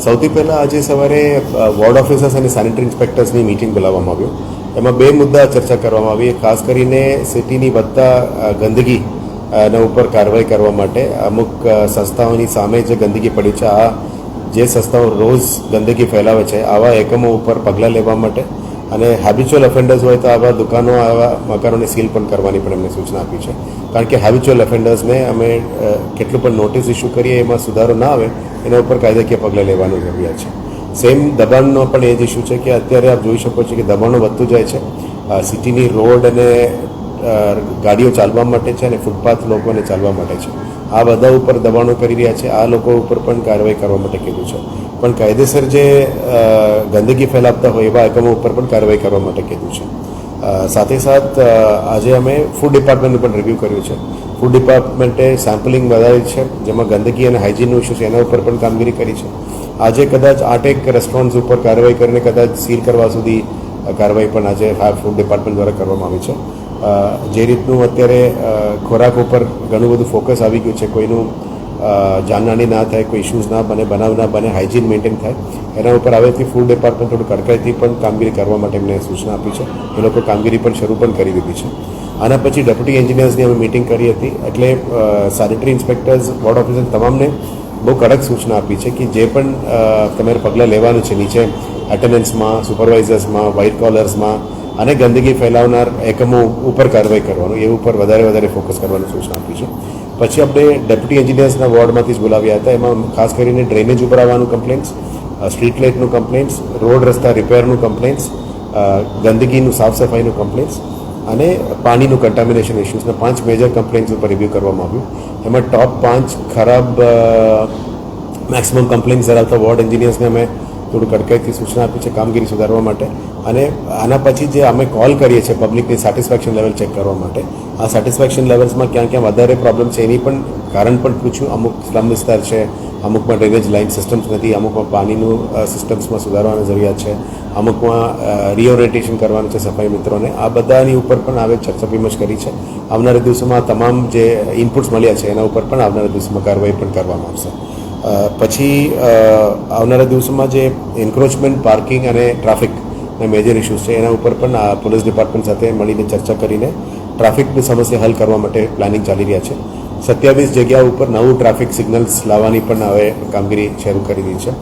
સૌથી પહેલાં આજે સવારે વોર્ડ ઓફિસર્સ અને સેનિટરી ઇન્સ્પેક્ટર્સની મિટિંગ બોલાવવામાં આવ્યું. એમાં બે મુદ્દા ચર્ચા કરવામાં આવી. ખાસ કરીને સિટીની વધતા ગંદગી ના ઉપર કાર્યવાહી કરવા માટે અમુક સંસ્થાઓની સામે જે ગંદકી પડી છે, આ જે સંસ્થાઓ રોજ ગંદકી ફેલાવે છે આવા એકમો ઉપર પગલાં લેવા માટે અને હેબિચ્યુઅલ ઓફેન્ડર્સ હોય તો આવા દુકાનો, આવા મકાનોને સીલ પણ કરવાની પણ એમને સૂચના આપી છે. કારણ કે હેબિચ્યુઅલ ઓફેન્ડર્સને અમે કેટલું પણ નોટિસ ઇસ્યુ કરીએ એમાં સુધારો ના આવે એના ઉપર કાયદાકીય પગલાં લેવાનું જરૂરિયાત છે. સેમ દબાણનો પણ એ જ ઇસ્યુ છે કે અત્યારે આપ જોઈ શકો છો કે દબાણો વધતું જાય છે. સિટીની રોડ અને ગાડીઓ ચાલવા માટે છે અને ફૂટપાથ લોકોને ચાલવા માટે છે. આ બધા ઉપર દબાણો કરી રહ્યા છે. આ લોકો ઉપર પણ કાર્યવાહી કરવા માટે કીધું છે. પણ કાયદેસર જે ગંદકી ફેલાવતા હોય એવા એકમો ઉપર પણ કાર્યવાહી કરવા માટે કીધું છે. સાથે સાથ આજે અમે ફૂડ ડિપાર્ટમેન્ટનું પણ રિવ્યૂ કર્યું છે. ફૂડ ડિપાર્ટમેન્ટે સેમ્પલિંગ વધારી છે, જેમાં ગંદકી અને હાઇજીનનો ઇસ્યુ છે એના ઉપર પણ કામગીરી કરી છે. આજે કદાચ 8 રેસ્ટોરન્ટ્સ ઉપર કાર્યવાહી કરીને કદાચ સીલ કરવા સુધી કાર્યવાહી પણ આજે ફૂડ ડિપાર્ટમેન્ટ દ્વારા કરવામાં આવી છે. જે રીતનું અત્યારે ખોરાક ઉપર ઘણું બધું ફોકસ આવી ગયું છે, કોઈનું જાનહાની ના થાય, કોઈ ઇસ્યુઝ ના બને, બનાવ ના બને, હાઇજીન મેન્ટેન થાય, એના ઉપર હવેથી ફૂડ ડિપાર્ટમેન્ટ થોડું કડકાઈથી પણ કામગીરી કરવા માટે એમને સૂચના આપી છે. એ લોકો કામગીરી પણ શરૂ પણ કરી દીધી છે. આના પછી ડેપ્યુટી એન્જિનિયર્સની અમે મિટિંગ કરી હતી. એટલે સેનિટરી ઇન્સ્પેક્ટર્સ, વોર્ડ ઓફિસર તમામને બહુ કડક સૂચના આપી છે કે જે પણ તમારે પગલાં લેવાનું છે નીચે એટેન્ડન્સમાં, સુપરવાઇઝર્સમાં, વ્હાઇટ કોલર્સમાં અને ગંદકી ફેલાવનાર એકમો ઉપર કાર્યવાહી કરવાનું, એ ઉપર વધારે ફોકસ કરવાની સૂચના આપી છે. પછી આપણે ડેપ્યુટી એન્જિનિયર્સના વોર્ડમાંથી જ બોલાવ્યા હતા. એમાં ખાસ કરીને ડ્રેનેજ ઉપર આવવાનું કમ્પ્લેન્ટ્સ, સ્ટ્રીટ લાઇટનું કમ્પ્લેન્ટ્સ, રોડ રસ્તા રિપેરનું કમ્પ્લેન્ટ્સ, ગંદકીનું સાફ સફાઈનું કમ્પ્લેન્ટ્સ અને પાણીનું કન્ટામિનેશન ઇસ્યુઝના 5 મેજર કમ્પ્લેન્ટ્સ ઉપર રિવ્યૂ કરવામાં આવ્યું. એમાં ટોપ 5 ખરાબ મેક્સિમમ કમ્પ્લેન્ટ્સ ધરાવતા વોર્ડ એન્જિનિયર્સને અમે થોડું કડકાઈથી સૂચના આપી છે કામગીરી સુધારવા માટે. અને આના પછી જે અમે કોલ કરીએ છીએ પબ્લિકની સેટિસ્ફેક્શન લેવલ ચેક કરવા માટે, આ સેટિસ્ફેક્શન લેવલ્સમાં ક્યાં વધારે પ્રોબ્લેમ છે એની પણ કારણ પણ પૂછ્યું. અમુક સ્લમ વિસ્તાર છે, અમુકમાં ડ્રેનેજ લાઇન સિસ્ટમ્સ નથી, અમુકમાં પાણીનું સિસ્ટમ્સમાં સુધારવાની જરૂરિયાત છે, અમુકમાં રીઓરિએન્ટેશન કરવાનું છે સફાઈ મિત્રોને. આ બધાની ઉપર પણ હવે ચર્ચા વિમર્શ કરી છે. આવનારા દિવસોમાં તમામ જે ઇનપુટ્સ મળ્યા છે એના ઉપર પણ આવનારા દિવસોમાં કાર્યવાહી પણ કરવામાં આવશે. પછી આવનારા દિવસોમાં જે એન્ક્રોચમેન્ટ, પાર્કિંગ અને ટ્રાફિકના મેજર ઇસ્યુઝ છે એના ઉપર પણ પોલીસ ડિપાર્ટમેન્ટ સાથે મળીને ચર્ચા કરીને ટ્રાફિકની સમસ્યા હલ કરવા માટે પ્લાનિંગ ચાલી રહ્યા છે. 27 જગ્યા ઉપર નવું ટ્રાફિક સિગ્નલ્સ લાવવાની પણ હવે કામગીરી શરૂ કરી દીધી છે.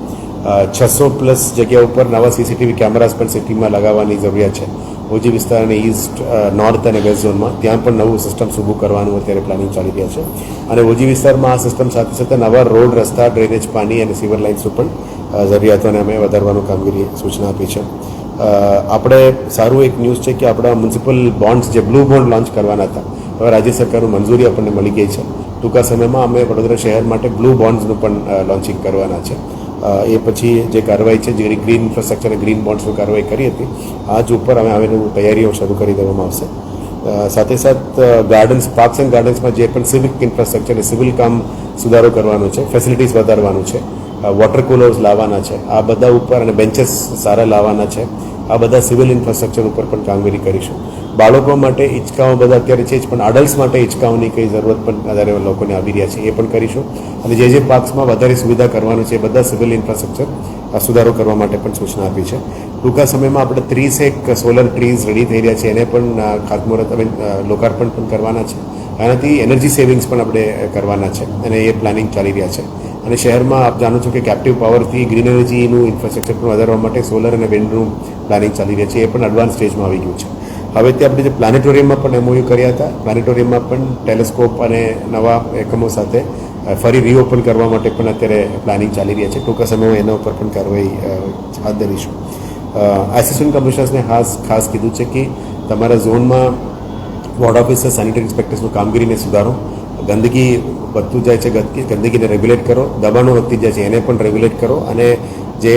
600+ જગ્યા ઉપર નવા સીસીટીવી કેમેરાસ પણ સિટીમાં લગાવવાની જરૂરિયાત છે. ઓજી વિસ્તાર અને ઈસ્ટ, નોર્થ અને વેસ્ટ ઝોનમાં ત્યાં પણ નવું સિસ્ટમ્સ ઊભું કરવાનું અત્યારે પ્લાનિંગ ચાલી રહ્યા છે. અને ઓજી વિસ્તારમાં આ સિસ્ટમ સાથે નવા રોડ, રસ્તા, ડ્રેનેજ, પાણી અને સિવર લાઇન્સનું પણ જરૂરિયાતોને અમે વધારવાનું કામગીરી સૂચના આપી છે. આપણે સારું એક ન્યૂઝ છે કે આપણા મ્યુનિસિપલ બોન્ડ્સ જે બ્લુ બોન્ડ લોન્ચ કરવાના હતા, હવે રાજ્ય સરકારનું મંજૂરી આપણને મળી ગઈ છે. ટૂંકા સમયમાં અમે વડોદરા શહેર માટે બ્લુ બોન્ડ્સનું પણ લોન્ચિંગ કરવાના છે. એ પછી જે કાર્યવાહી છે, જે ગ્રીન ઇન્ફ્રાસ્ટ્રક્ચર અને ગ્રીન બોન્ડ્સની કાર્યવાહી કરી હતી, આજ ઉપર અમે આવેલું તૈયારીઓ શરૂ કરી દેવામાં આવશે. સાથે સાથ ગાર્ડન્સ, પાર્ક્સ એન્ડ ગાર્ડન્સમાં જે પણ સિવિક ઇન્ફ્રાસ્ટ્રક્ચર અને સિવિલ કામ સુધારો કરવાનો છે, ફેસિલિટીઝ વધારવાનું છે, વોટર કુલર્સ લાવવાના છે, આ બધા ઉપર અને બેન્ચીસ સારા લાવવાના છે. આ બધા સિવિલ ઇન્ફ્રાસ્ટ્રક્ચર ઉપર પણ કામગીરી કરીશું. બાળકો માટે હિંચકાઓ બધા અત્યારે છે જ, પણ અડલ્ટ્સ માટે હિંચકાઓની કંઈ જરૂરત પણ વધારે લોકોને આવી રહ્યા છે, એ પણ કરીશું. અને જે પાર્ક્સમાં વધારે સુવિધા કરવાનું છે એ બધા સિવિલ ઇન્ફ્રાસ્ટ્રક્ચર સુધારો કરવા માટે પણ સૂચના આપી છે. ટૂંકા સમયમાં આપણે 31 સોલર ટ્રીઝ રેડી થઈ રહ્યા છે, એને પણ ખાતમુહૂર્ત લોકાર્પણ પણ કરવાના છે. આનાથી એનર્જી સેવિંગ્સ પણ આપણે કરવાના છે અને એ પ્લાનિંગ ચાલી રહ્યા છે. અને શહેરમાં આપ જાણો છો કે કેપ્ટિવ પાવરથી ગ્રીન એનર્જીનું ઇન્ફ્રાસ્ટ્રક્ચર પણ વધારવા માટે સોલર અને વિન્ડનું પ્લાનિંગ ચાલી રહ્યા છે. એ પણ એડવાન્સ સ્ટેજમાં આવી ગયું છે. હવે તે આપણે જે પ્લાનેટોરિયમમાં પણ MOU કર્યા હતા, પ્લાનેટોરિયમમાં પણ ટેલિસ્કોપ અને નવા એકમો સાથે ફરી રીઓપન કરવા માટે પણ અત્યારે પ્લાનિંગ ચાલી રહ્યા છે. ટૂંકા સમયમાં એના ઉપર પણ કાર્યવાહી હાથ ધરીશું. એસિસ્ટન્ટ કમિશનર્સને ખાસ કીધું છે કે તમારા ઝોનમાં વોર્ડ ઓફિસર, સેનિટરી ઇન્સ્પેક્ટર્સનું કામગીરીને સુધારો. ગંદકી વધતું જાય છે, ગંદકીને રેગ્યુલેટ કરો. દબાણો વધતી જાય છે, એને પણ રેગ્યુલેટ કરો. અને જે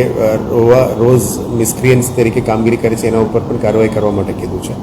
રોજ મિસક્રિયન્સ તરીકે કામગીરી કરે છે એના ઉપર પણ કાર્યવાહી કરવા માટે કીધું છે.